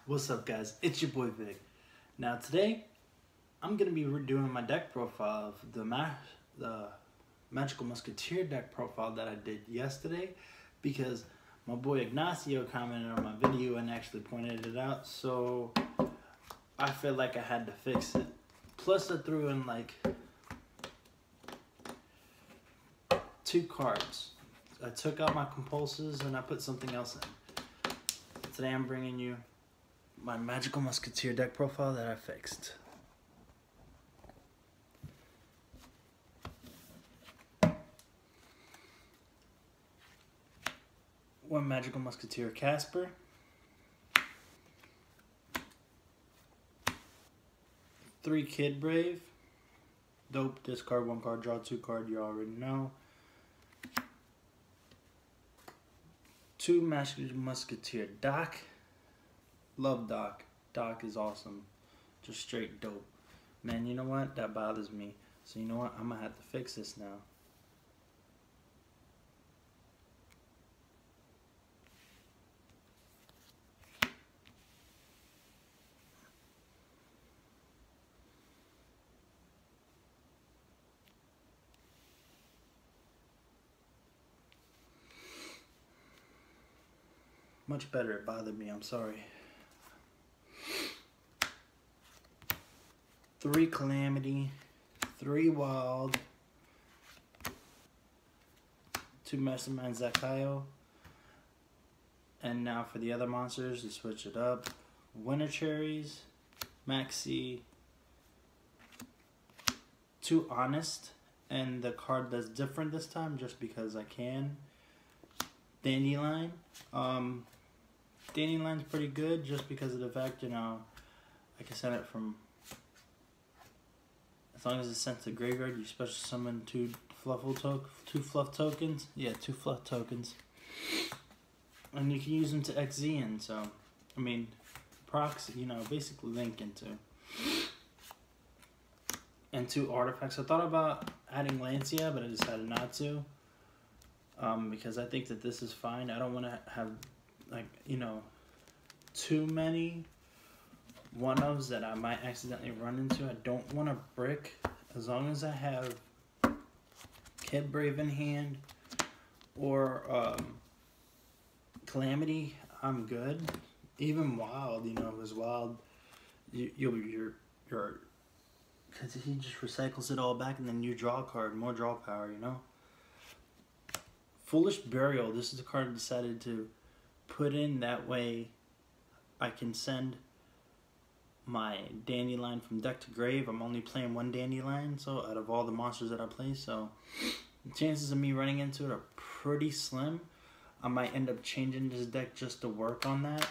What's up, guys? It's your boy Vic. Now today, I'm gonna be doing my deck profile of the Magical Musketeer deck profile that I did yesterday, because my boy Ignacio commented on my video and actually pointed it out, so I feel like I had to fix it. Plus I threw in like 2 cards. I took out my compulses and I put something else in. Today I'm bringing you my Magical Musketeer deck profile that I fixed. One Magical Musketeer Casper. 3 Kid Brave. Dope, discard 1 card, draw 2 card, you already know. 2 Magical Musketeer Doc. Love Doc. Doc is awesome. Just straight dope. Man, you know what? That bothers me. So you know what? I'm gonna have to fix this now. Much better. It bothered me. I'm sorry. 3 Calamity, 3 Wild, 2 Mastermind Zakayo, and now for the other monsters to switch it up, Winter Cherries, Maxi, 2 Honest, and the card that's different this time just because I can, Dandelion. Dandelion's pretty good just because of the fact, you know, I can send it from, as long as it's sent to the graveyard, you special summon 2 fluff tokens. Yeah, 2 fluff tokens. And you can use them to XZ, so, I mean, proxy, you know, basically link into. And 2 artifacts. I thought about adding Lancia, but I decided not to. Because I think that this is fine. I don't want to have, like, you know, too many one-ofs that I might accidentally run into. I don't want to brick. As long as I have Kid Brave in hand or Calamity, I'm good. Even Wild, you know, if it's Wild, you're because he just recycles it all back and then you draw a card, more draw power, you know. Foolish Burial, this is the card I decided to put in, that way I can send my Dandelion from deck to grave. I'm only playing 1 Dandelion, so out of all the monsters that I play, so the chances of me running into it are pretty slim. I might end up changing this deck just to work on that,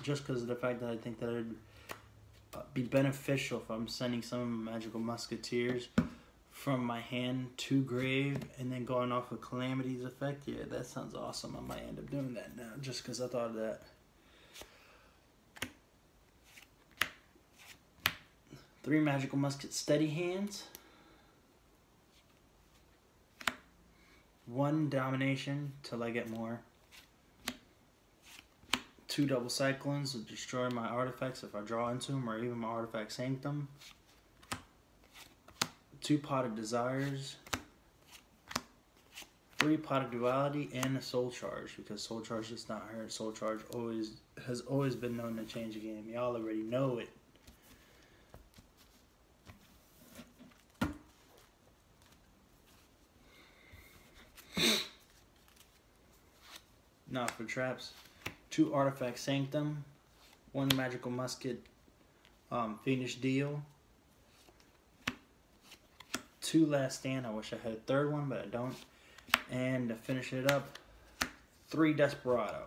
just because of the fact that I think that it would be beneficial if I'm sending some of my Magical Musketeers from my hand to grave and then going off of Calamity's effect. Yeah, that sounds awesome. I might end up doing that now just because I thought of that. 3 Magical Musket Steady Hands. 1 Domination till I get more. 2 Double Cyclones to destroy my artifacts if I draw into them, or even my Artifact Sanctum. 2 Pot of Desires. 3 Pot of Duality, and a Soul Charge, because Soul Charge does not hurt. Soul Charge has always been known to change a game. Y'all already know it. Now for traps, 2 Artifact Sanctum, 1 Magical Musket Fiendish Deal, 2 Last Stand. I wish I had a 3rd one, but I don't. And to finish it up, 3 Desperado.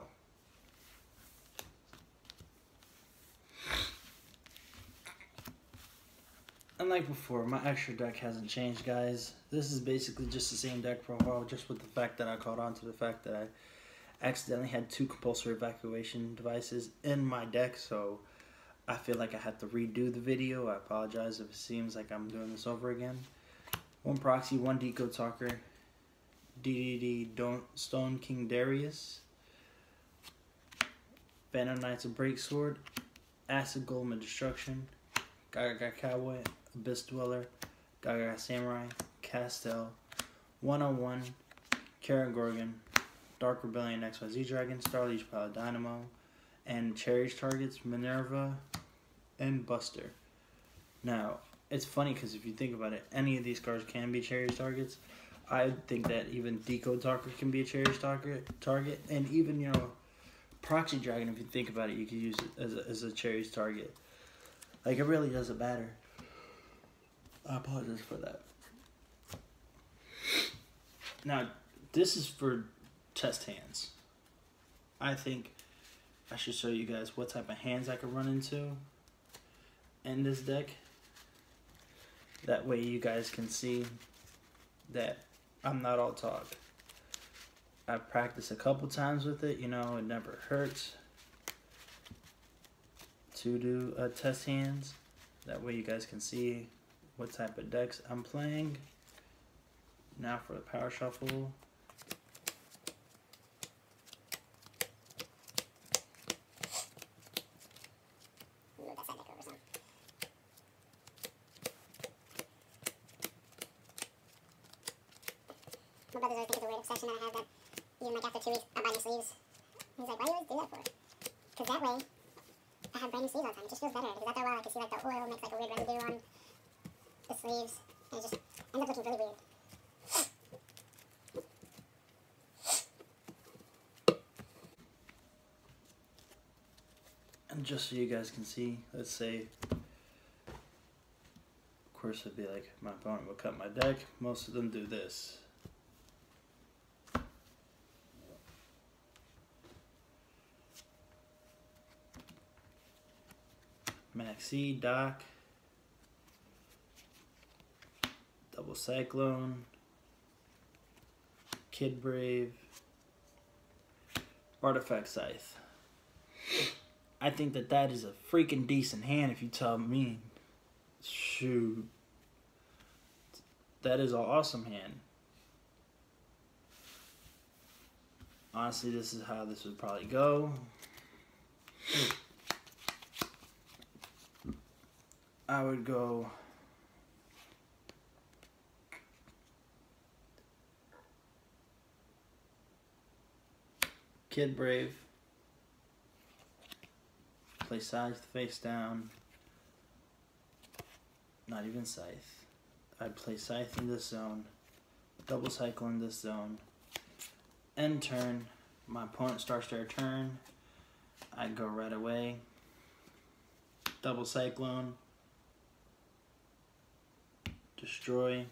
Unlike before, my extra deck hasn't changed, guys. This is basically just the same deck profile, just with the fact that I caught on to the fact that I accidentally had 2 compulsory evacuation devices in my deck, so I feel like I had to redo the video. I apologize if it seems like I'm doing this over again. 1 Proxy, 1 Decode Talker, DDD Stone King Darius, Phantom Knights of Breaksword, Acid Golem of Destruction, Gaga Cowboy, Abyss Dweller, Gaga Samurai, Castel, 101, Karen Gorgon, Dark Rebellion XYZ Dragon, Starleech Pilot Dynamo, and Cherish Targets, Minerva, and Buster. Now, it's funny because if you think about it, any of these cards can be Cherish Targets. I think that even Decode Talker can be a Cherish target, and even, you know, Proxy Dragon, if you think about it, you could use it as a Cherish target. Like, it really doesn't matter. I apologize for that. Now, this is for test hands. I think I should show you guys what type of hands I could run into in this deck. That way you guys can see that I'm not all talk. I've practiced a couple times with it, you know, it never hurts to do test hands. That way you guys can see what type of decks I'm playing. Now for the power shuffle. My brothers always think it's a weird obsession that I have, that even like after 2 weeks I buy new sleeves. He's like, why do you always do that for? Because that way I have brand new sleeves all the time. It just feels better. Because after a while I can see like the oil makes like a weird residue on the sleeves. And it just ends up looking really weird. And just so you guys can see, let's say, of course it'd be like my opponent would cut my deck. Most of them do this. Maxi, Doc, Double Cyclone, Kid Brave, Artifact Scythe. I think that is a freaking decent hand if you tell me. Shoot. That is an awesome hand. Honestly, this is how this would probably go. I would go Kid Brave, play Scythe face down, not even Scythe. I'd play Scythe in this zone, Double Cycle in this zone, end turn, my opponent starts their turn, I'd go right away, Double Cyclone, destroy,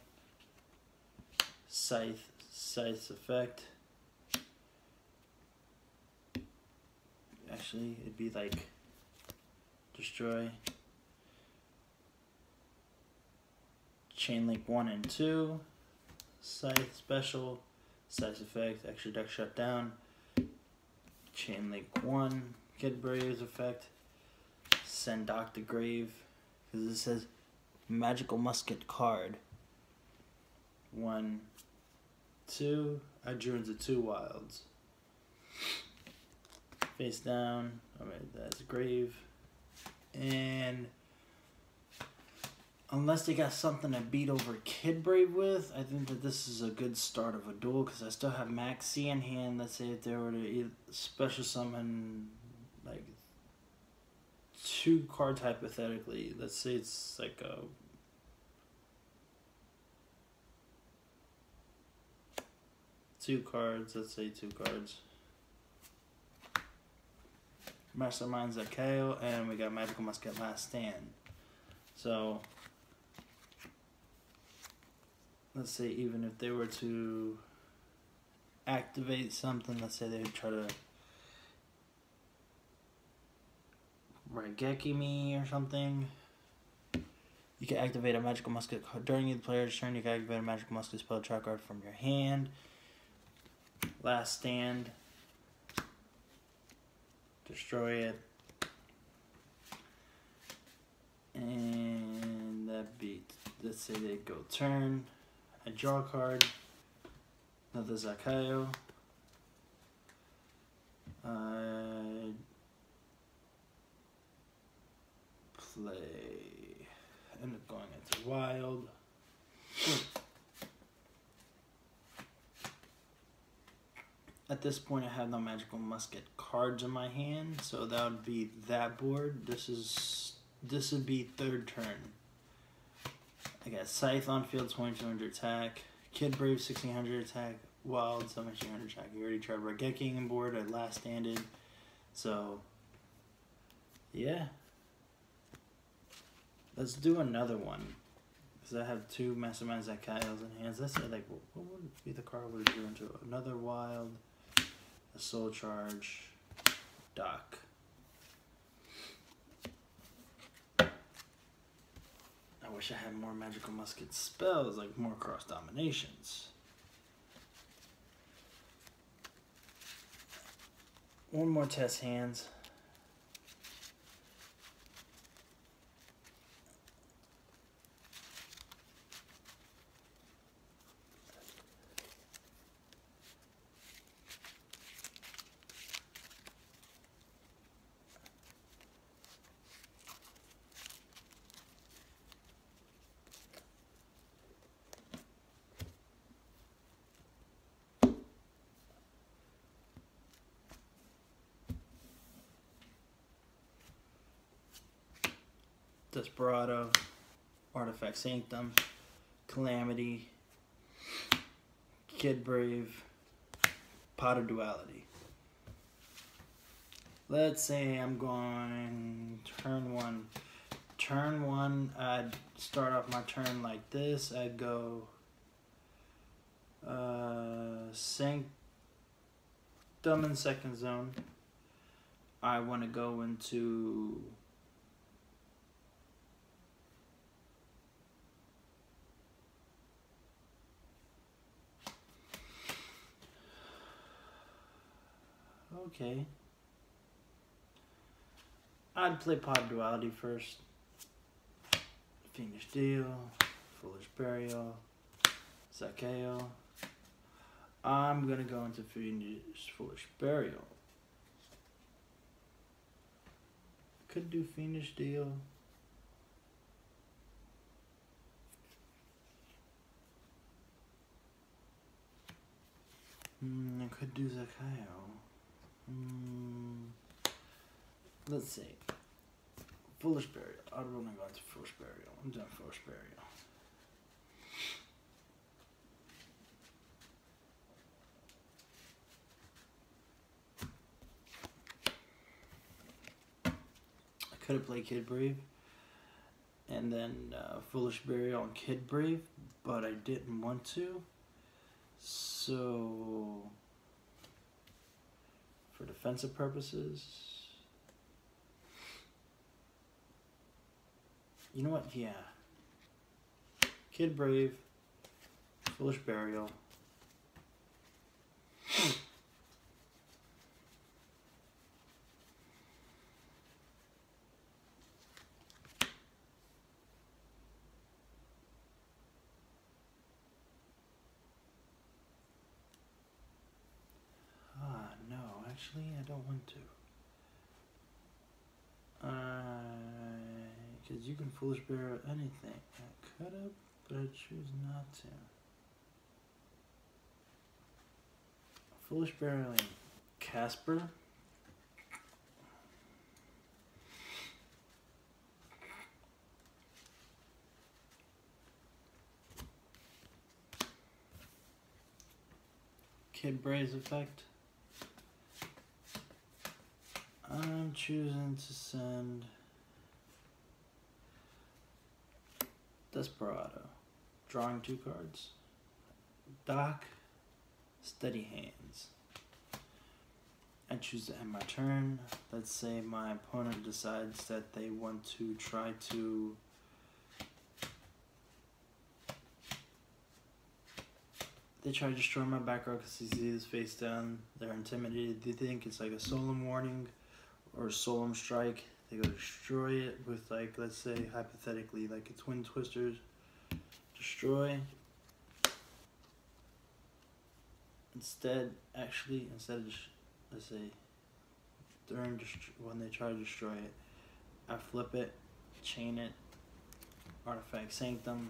Scythe's effect. Actually, it'd be like destroy, Chain Link 1 and 2, Scythe special, Scythe's effect, extra deck shut down, Chain Link 1, Kid Brave's effect, send Doc to grave, because it says Magical Musket card. 1, 2. I drew into 2 wilds. Face down. Alright, that's grave. And unless they got something to beat over Kid Brave with, I think that this is a good start of a duel, because I still have Max C in hand. Let's say if they were to special summon like 2 cards hypothetically. Let's say it's like a two cards, let's say 2 cards. Mastermind's at KO, and we got Magical Musket Last Stand. So let's say even if they were to activate something, let's say they would try to Raigeki me or something. You can activate a Magical Musket card during the player's turn. You can activate a Magical Musket spell track card from your hand. Last Stand. Destroy it. And that beat. Let's say they go turn. I draw a card. Another Zakayo. play. End up going into wild. At this point, I have no magical musket cards in my hand, so that would be that board. This would be third turn. I got Scythe on field, 2200 attack. Kid Brave, 1600 attack. Wild, 1700 attack. You already tried Raigeki on board. I last standed. So, yeah. Let's do another one. Because I have 2 Masterminds at Kyle's in hands. Let's say, like, what would be the card we're doing to another wild, a soul charge, dock. I wish I had more magical musket spells, like more cross dominations. One more test hands. Desperado, Artifact Sanctum, Calamity, Kid Brave, Pot of Duality. Let's say I'm going turn 1. Turn 1, I'd start off my turn like this. I'd go Sanctum in second zone. I want to go into okay. I'd play Pot of Duality first. Fiendish Deal, Foolish Burial, Zakeo. I'm gonna go into Foolish Burial. Could do Fiendish Deal. I could do Zakeo. Let's see. Foolish Burial. I'd want to go into Foolish Burial. I'm done Foolish Burial. I could have played Kid Brave and then Foolish Burial and Kid Brave, but I didn't want to. So, for defensive purposes, you know what? Yeah. Kid Brave, Foolish Burial. No, actually, I don't want to. Because you can Foolish Burial anything. I could have, but I choose not to. Foolish Burial Casper. Kid Brave's effect. I'm choosing to send Desperado. Drawing 2 cards. Dock. Steady Hands. I choose to end my turn. Let's say my opponent decides that they want to try to destroy my back row because he sees his face down. They're intimidated. They think it's like a solemn warning or a solemn strike. They go destroy it with, like, let's say hypothetically, like a Twin Twisters. Destroy. Instead of, let's say, when they try to destroy it, I flip it chain it. Artifact Sanctum.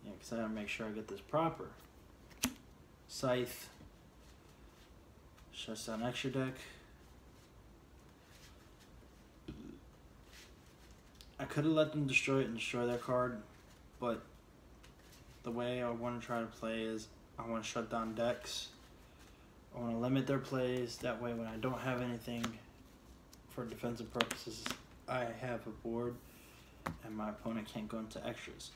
Yeah, because I gotta make sure I get this proper. Scythe. Shuts down extra deck. I could have let them destroy it and destroy their card, but the way I want to try to play is I want to shut down decks. I want to limit their plays. That way when I don't have anything for defensive purposes, I have a board and my opponent can't go into extras.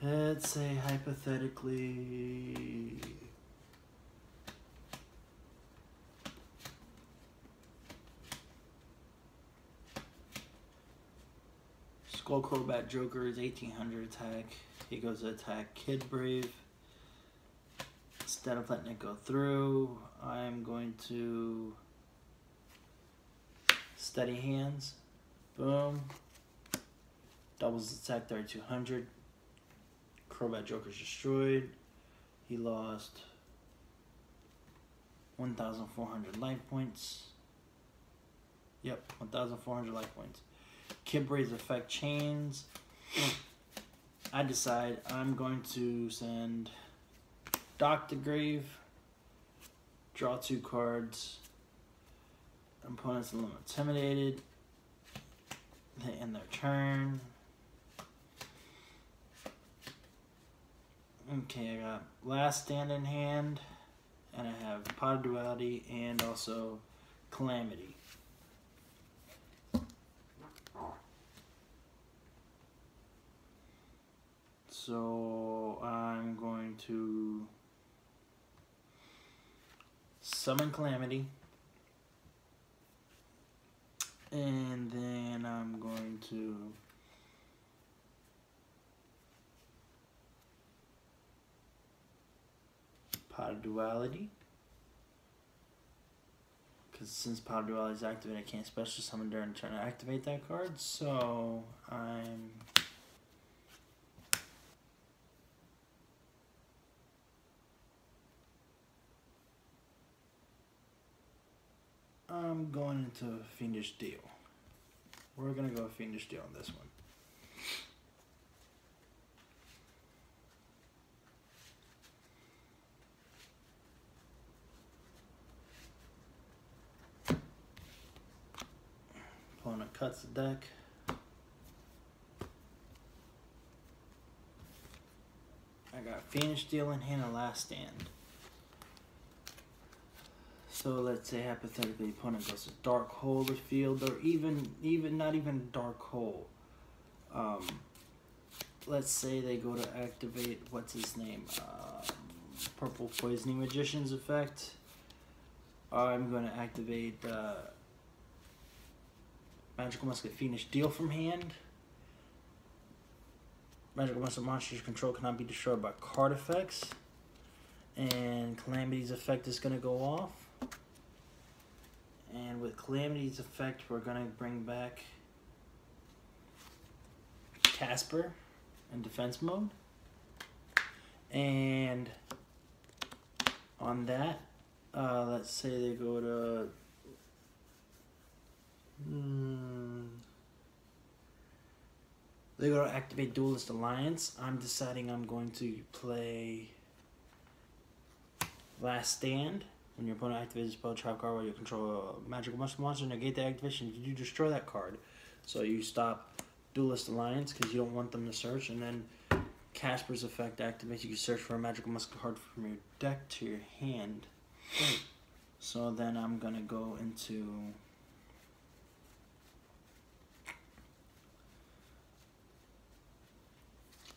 Let's say hypothetically Skull Crobat Joker is 1800 attack. He goes to attack Kid Brave. Instead of letting it go through, I'm going to Steady Hands. Boom. Doubles attack 3200. Crobat Joker's destroyed. He lost 1,400 life points. Yep, 1,400 life points. Kid Brave's effect chains. I decide I'm going to send Dr. Grave, draw 2 cards. Opponent's a little intimidated. They end their turn. Okay, I got Last Stand in hand, and I have Pot of Duality and also Calamity. So I'm going to summon Calamity, and then I'm going to Pot of Duality, because since Pot of Duality is activated, I can't special summon during the turn to activate that card, so I'm going into a Fiendish Deal. We're going to go Fiendish Deal on this one. Opponent cuts the deck. I got Fiendish Deal in hand and Last Stand. So let's say hypothetically, opponent goes to Dark Hole the field, or even not even Dark Hole. Let's say they go to activate what's his name, Purple Poisoning Magician's effect. I'm going to activate Magical Musket Fiendish Deal from hand. Magical Musket monsters control cannot be destroyed by card effects, and Calamity's effect is going to go off. And with Calamity's effect, we're going to bring back Casper in defense mode. And on that, let's say they go to activate Duelist Alliance. I'm deciding I'm going to play Last Stand. When your opponent activates a spell trap card while you control a magical monster, negate the activation, you destroy that card. So you stop Duelist Alliance because you don't want them to search, and then Casper's effect activates. You can search for a magical musket card from your deck to your hand. So then I'm going to go into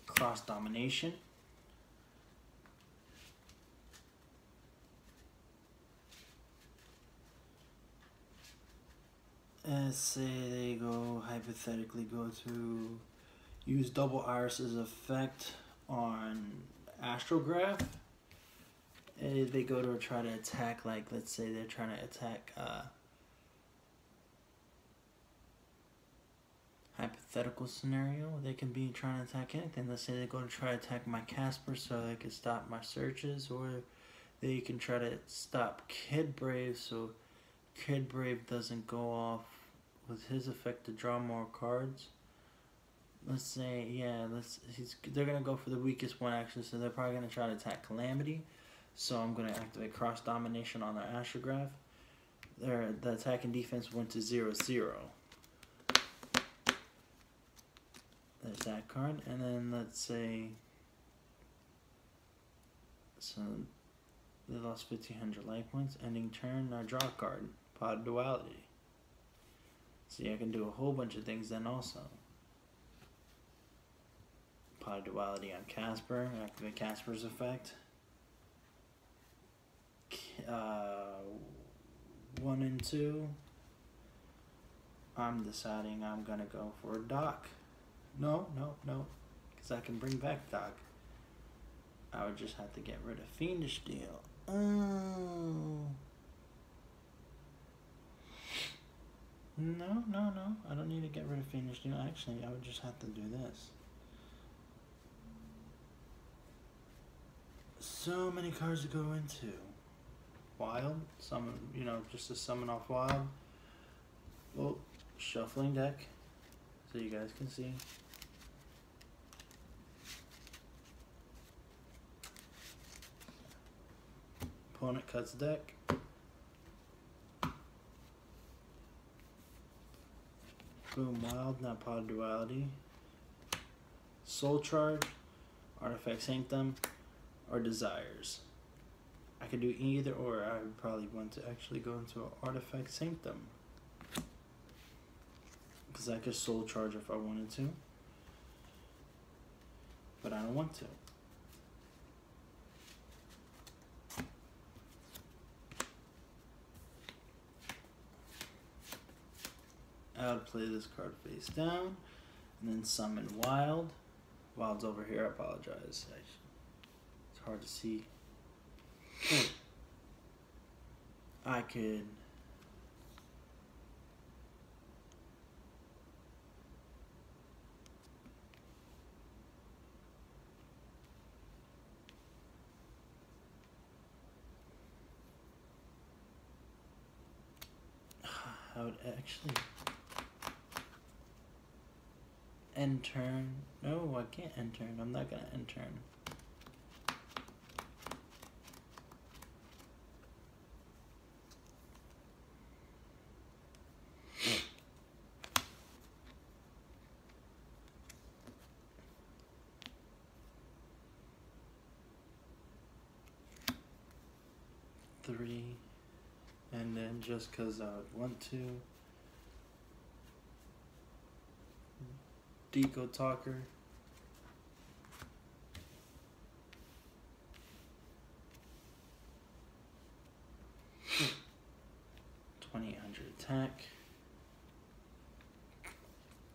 Cross Domination. Let's say they hypothetically go to use Double Iris's effect on Astrograph. They go to try to attack, like, let's say they're trying to attack, hypothetical scenario, they can be trying to attack anything. Let's say they go to try to attack my Casper so they can stop my searches, or Then you can try to stop Kid Brave so Kid Brave doesn't go off with his effect to draw more cards. Let's say, yeah, they're going to go for the weakest one actually, so they're probably going to try to attack Calamity. So I'm going to activate Cross Domination on their Astrograph. The attack and defense went to 0-0. There's that card, and then let's say, so they lost 1,500 life points. Ending turn, now draw a card. Pod Duality. See, I can do a whole bunch of things then also. Pod Duality on Casper, activate Casper's effect. 1 and 2. I'm deciding I'm gonna go for Doc. No, because I can bring back Doc. I would just have to get rid of Fiendish Deal. Oh. No. I don't need to get rid of Fiendish Deal. Actually, I would just have to do this. So many cards to go into. Wild, summon, just to summon off Wild. Well, shuffling deck, so you guys can see. Opponent cuts deck. Boom, Wild, now Pod Duality. Soul Charge, Artifact Sanctum, or Desires. I could do either, or I would probably want to actually go into an Artifact Sanctum. Because I could Soul Charge if I wanted to. But I don't want to. I would play this card face down, and then summon Wild. Wild's over here, I apologize. It's hard to see. I could actually end turn. No, I can't end turn. I'm not gonna end turn. Three, and then just because I would want to, Deco Talker. $2,800 attack,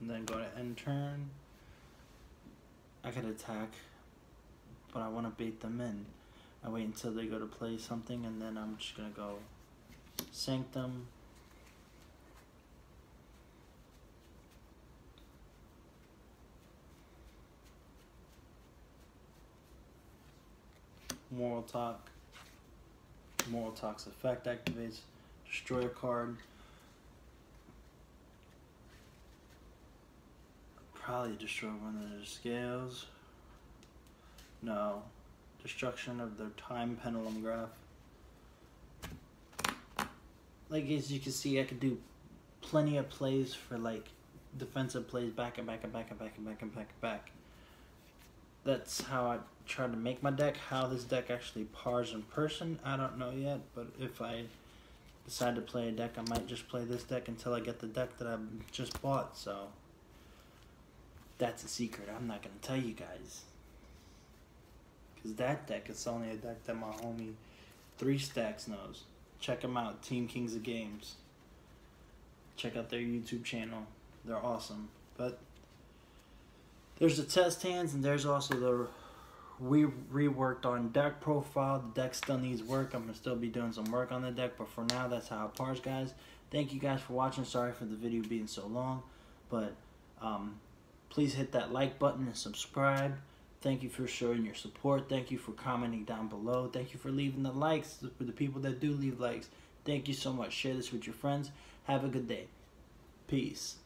and then go to end turn. I could attack, but I want to bait them in. I wait until they go to play something, and then I'm just gonna go Sanctum. Moral Talk. Moral Talk's effect activates. Destroy a card. Probably destroy one of their scales. No. Destruction of their time pendulum graph. Like, as you can see, I could do plenty of plays for like defensive plays back and back and back and back and back and back and back. That's how I try to make my deck. How this deck actually pars in person, I don't know yet, but if I decide to play a deck, I might just play this deck until I get the deck that I just bought, so that's a secret. I'm not going to tell you guys. Because that deck is only a deck that my homie 3 Stacks knows. Check them out, Team Kings of Games. Check out their YouTube channel. They're awesome. But there's the test hands, and there's also the reworked on deck profile. The deck still needs work. I'm going to still be doing some work on the deck, but for now, that's how it pars, guys. Thank you guys for watching. Sorry for the video being so long, but please hit that like button and subscribe. Thank you for showing your support. Thank you for commenting down below. Thank you for leaving the likes. For the people that do leave likes, thank you so much. Share this with your friends. Have a good day. Peace.